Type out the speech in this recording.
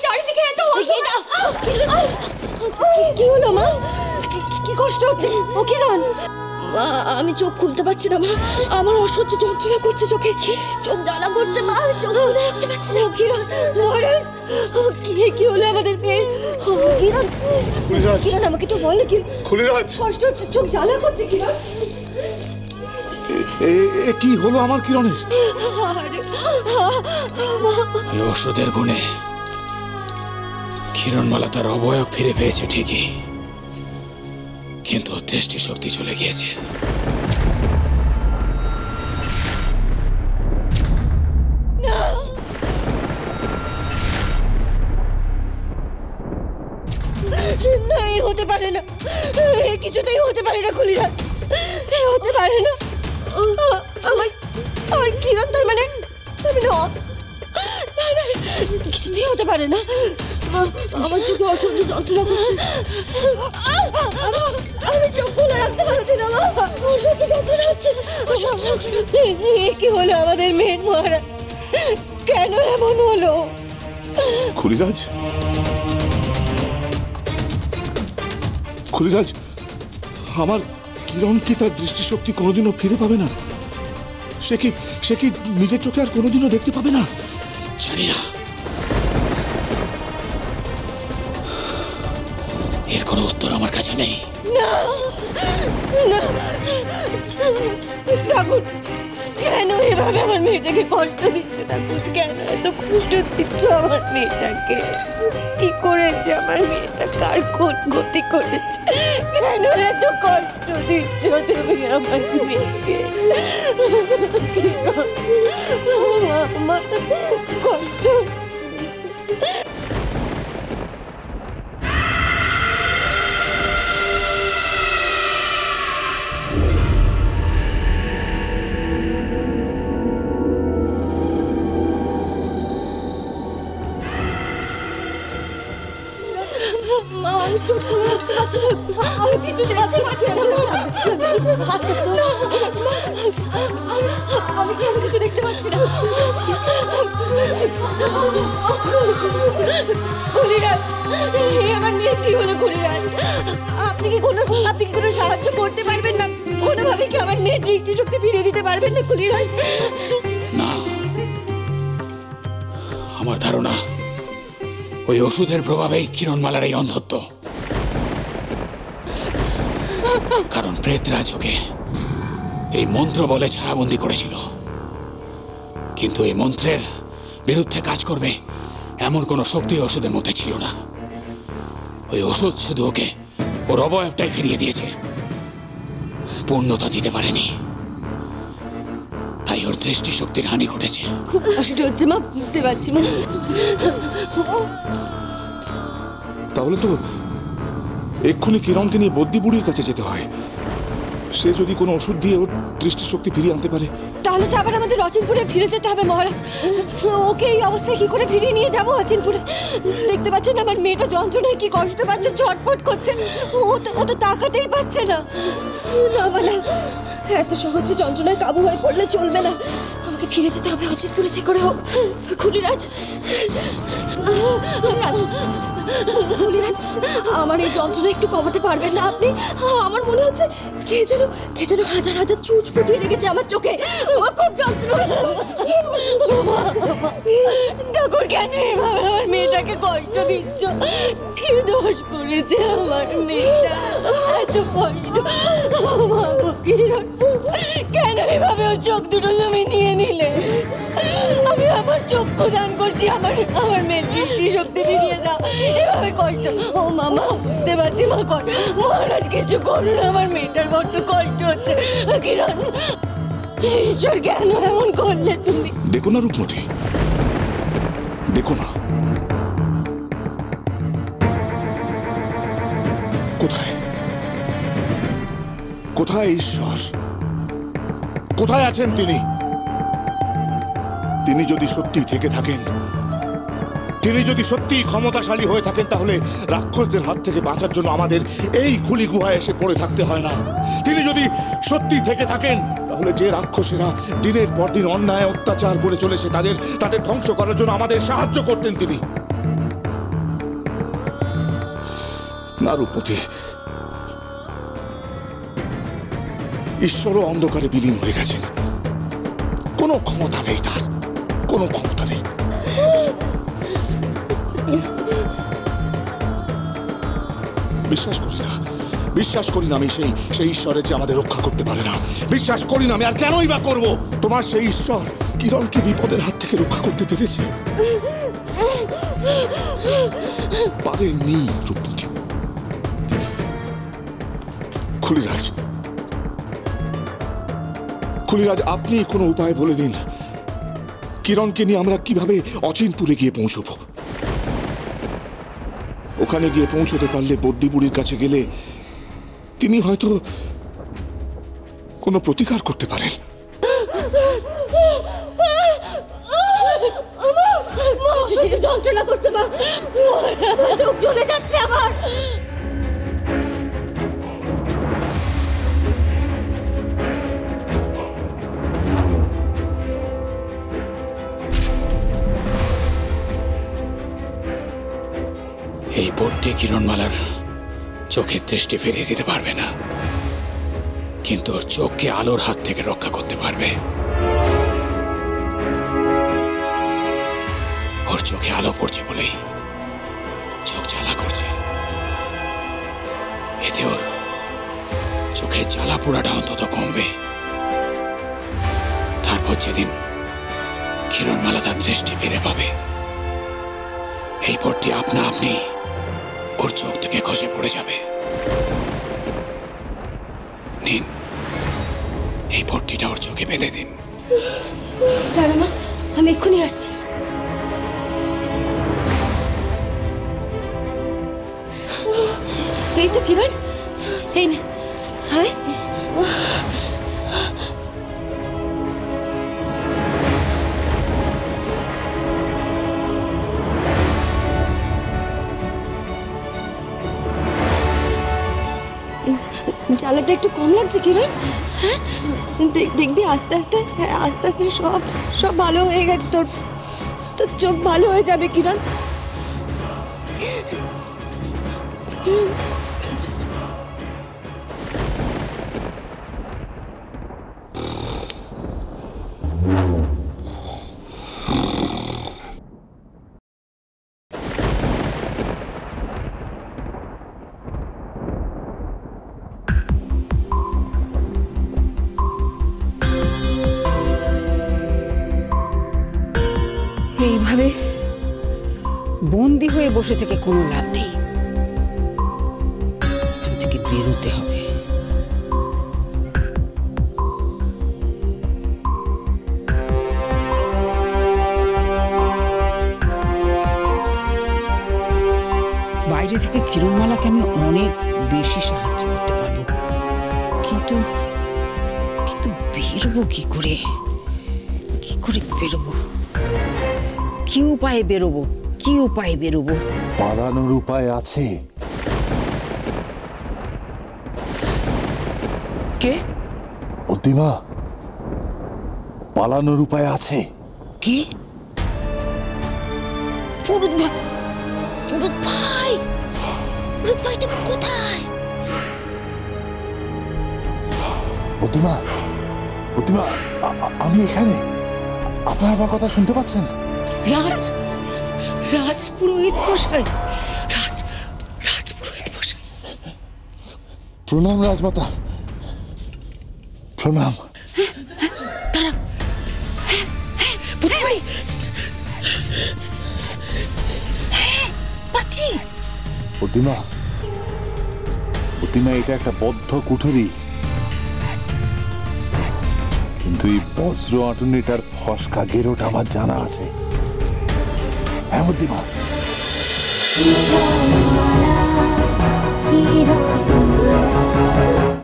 চারিদিকে এত কি হলো মা? কি কষ্ট হচ্ছে? ও কিরণ, আমি চোখ খুলতে পারছি না মা, আমার অসহ্য যন্ত্রণা করছে চোখে, চোখ জ্বালা করছে মা, আমি চোখ খুলে রাখতে পারছি না। কিরণ মহারাজ, কি হলো আমাদের মেয়ে? কিরণ, কিরণ আমাকে একটু বলে কি কষ্ট হচ্ছে, চোখ জ্বালা করছে কিরণ? কি হলো আমার কিরণের? ওষুধের গুণে কিরণমালা তার অবয়ব ফিরে পেয়েছে ঠিকই, কিন্তু দৃষ্টিশক্তি চলে গিয়েছে। না, হতে পারে না, কিছুতেই হতে পারে না খুলিরাজ, হতে পারে না। আমার কিরণ তার মানে না, কিছুতেই হতে পারে না। আমার চোখে অসহ্য যন্ত্রণা করছে, আমি চোখ খুলে রাখতে পারছি না, অসহ্য যন্ত্রণা হচ্ছে, অসহ্য যন্ত্রণা। কি হলো আমাদের মেয়ের মহারাজ, কেন এমন হলো? খুলিরাজ, খুলিরাজ, আমার কিরণ কি তার দৃষ্টিশক্তি কোনোদিনও ফিরে পাবে না? সে কি নিজের চোখে আর কোনোদিনও দেখতে পাবে না? জানি না, এর কোনো উত্তর আমার কাছে নেই। না না ঠাকুর, কেন এভাবে আমার মেয়েটাকে কষ্ট দিচ্ছ ঠাকুর? কেন এত কষ্ট দিচ্ছ আমার মেয়েটাকে? কি করেছে আমার মেয়েটা? কার কোন গতি করেছে? কেন এত কষ্ট দিচ্ছ তুমি আমার মেয়েকে? আমার কষ্ট হচ্ছে। আমি কিছু দেখতে পাচ্ছি না। খুলিরাজ, আমার মেয়ে কি হলো? খুলিরাজ, আপনি কি কোনো সাহায্য করতে পারবেন না? কোনোভাবে কি আমার মেয়ের দৃষ্টিশক্তি ফিরিয়ে দিতে পারবেন না খুলিরাজ? না, আমার ধারণা ওই ওষুধের প্রভাবেই কিরণমালার এই অন্ধত্ব। কারণ প্রেতরাজ ওকে এই মন্ত্র বলে ছায়াবন্দি করেছিল, কিন্তু এই মন্ত্রের বিরুদ্ধে কাজ করবে এমন কোনো শক্তি ওষুধের মধ্যে ছিল না। ওই ওষুধ শুধু ওকে ওর অবয়বটাই ফিরিয়ে দিয়েছে, পূর্ণতা দিতে পারেনি। তাই ওর দৃষ্টিশক্তির হানি ঘটেছে। খুব কষ্ট হচ্ছে মা, বুঝতে পারছি মা। তাহলে তো এক্ষুনি কিরণকে নিয়ে বদ্যি বুড়ির কাছে যেতে হয়। সে যদি কোনো ওষুধ দিয়ে ওর দৃষ্টিশক্তি ফিরিয়ে আনতে পারে, তাহলে তো আবার আমাদের অচিনপুরে ফিরে যেতে হবে মহারাজ। ওকে এই অবস্থায় কি করে ফিরিয়ে নিয়ে যাবো অচিনপুরে? দেখতে পাচ্ছেন আমার মেয়েটা যন্ত্রণায় কি কষ্ট পাচ্ছে, ছটফট করছে, ও তো তাকাতেই পাচ্ছে না। না মানে এত সহজে যন্ত্রণায় কাবু হয়ে পড়লে চলবে না, আমাকে ফিরে যেতে হবে অচিনপুরে, যে করে হোক। খুলিরাজ, খুলিরাজ, আমার এই যন্ত্রণা একটু কমাতে পারবেন না আপনি? আমার মনে হচ্ছে কে যেন হাজার হাজার চুচ ফুটিয়ে রেখেছে আমার চোখে। আমার খুব যন্ত্রণা। ঠাকুর, কেন এভাবে আমার মেয়েটাকে কষ্ট দিচ্ছ? কি দোষ করেছে আমার মেয়েটা? এত কষ্ট। কেন এভাবে ওর চোখ দুটো তুমি নিয়ে নিলে? আমি আমার চক্ষু দান করছি, আমার মেয়ের দৃষ্টিশক্তি ফিরিয়ে দাও। এভাবে কষ্ট, ও মামা বুঝতে পারছি মা, মহারাজ কিছু করুন, আমার মেয়েটার বড্ড কষ্ট হচ্ছে। কিরণ, ঈশ্বর কেন এমন করলে তুমি? দেখো না রূপমতি, দেখো না কোথায় ঈশ্বর, কোথায় আছেন তিনি? তিনি যদি সত্যি থেকে থাকেন, তিনি যদি সত্যি ক্ষমতাশালী হয়ে থাকেন, তাহলে রাক্ষসদের হাত থেকে বাঁচার জন্য আমাদের এই খুলি গুহায় এসে পড়ে থাকতে হয় না। তিনি যদি সত্যি থেকে থাকেন, তাহলে যে রাক্ষসেরা দিনের পর দিন অন্যায় অত্যাচার করে চলেছে তাদের ধ্বংস করার জন্য আমাদের সাহায্য করতেন তিনি। না রূপমতি, ঈশ্বরও অন্ধকারে বিলীন হয়ে গেছেন। কোনো ক্ষমতা নেই তার, কোনো ক্ষমতা নেই। বিশ্বাস করি না আমি সেই ঈশ্বরের যে আমাদের রক্ষা করতে পারে না। বিশ্বাস করি না আমি, আর কেনই বা করবো? তোমার সেই ঈশ্বর কিরণকে বিপদের হাত থেকে রক্ষা করতে পেরেছে? পারেননি রূপমতি। খুলিরাজ, আপনি কোনো উপায় বলে দিন, কিরণকে নিয়ে আমরা কিভাবে অচিনপুরে গিয়ে পৌঁছব? ওখানে গিয়ে পৌঁছতে পারলে বদ্যিবুড়ির কাছে গেলে তিনি হয়তো কোনো প্রতিকার করতে পারেন। যন্ত্রণা করছে, মা চোখ জ্বলে যাচ্ছে আমার। এই পট্টি কিরণমালার চোখের দৃষ্টি ফিরিয়ে দিতে পারবে না, কিন্তু ওর চোখকে আলোর হাত থেকে রক্ষা করতে পারবে। ওর চোখে আলো পড়ছে বলেই চোখ জ্বালা করছে। এতে ওর চোখের জ্বালা পোড়াটা অন্তত কমবে। তারপর যেদিন কিরণমালা তার দৃষ্টি ফিরে পাবে, এই পট্টি আপনা আপনি ওর চোখ থেকে খসে পড়ে যাবে। নিন, এই পট্টিটা ওর চোখে বেঁধে দিন। দাঁড়া মা, আমি এক্ষুনি আসছি। এই তো কিরণ, এই নে। হ্যাঁ, জ্বালাটা একটু কম লাগছে কিরণ? হ্যাঁ, দেখবি আস্তে আস্তে আস্তে আস্তে সব ভালো হয়ে গেছে। তোর চোখ ভালো হয়ে যাবে কিরণ। এইভাবে বন্দি হয়ে বসে থেকে কোনো লাভ নেই, এখান থেকে বেরোতে হবে। বাইরে থেকে কিরণমালাকে আমি অনেক বেশি সাহায্য করতে পারবো, কিন্তু বেরোবো কি করে বেরোবো? কি উপায়ে বেরোবো? পালানোর উপায় আছে। কে? প্রতিমা, পালানোর উপায় আছে। কি? ফুরুত ভাই তুমি কোথায়? প্রতিমা, আমি এখানে। আপনার আমার কথা শুনতে পাচ্ছেন? রাজপুরোহিত মশাই, রাজপুরোহিত মশাই। প্রণাম রাজমাতা, প্রণাম। তারা পাচ্ছি। প্রতিমা, এটা একটা বদ্ধ কুঠুরি, কিন্তু এই বজ্র আঁটুনিটার ফসকা গেরোটা আমার জানা আছে। হ্যাঁ বুদ্ধিমা।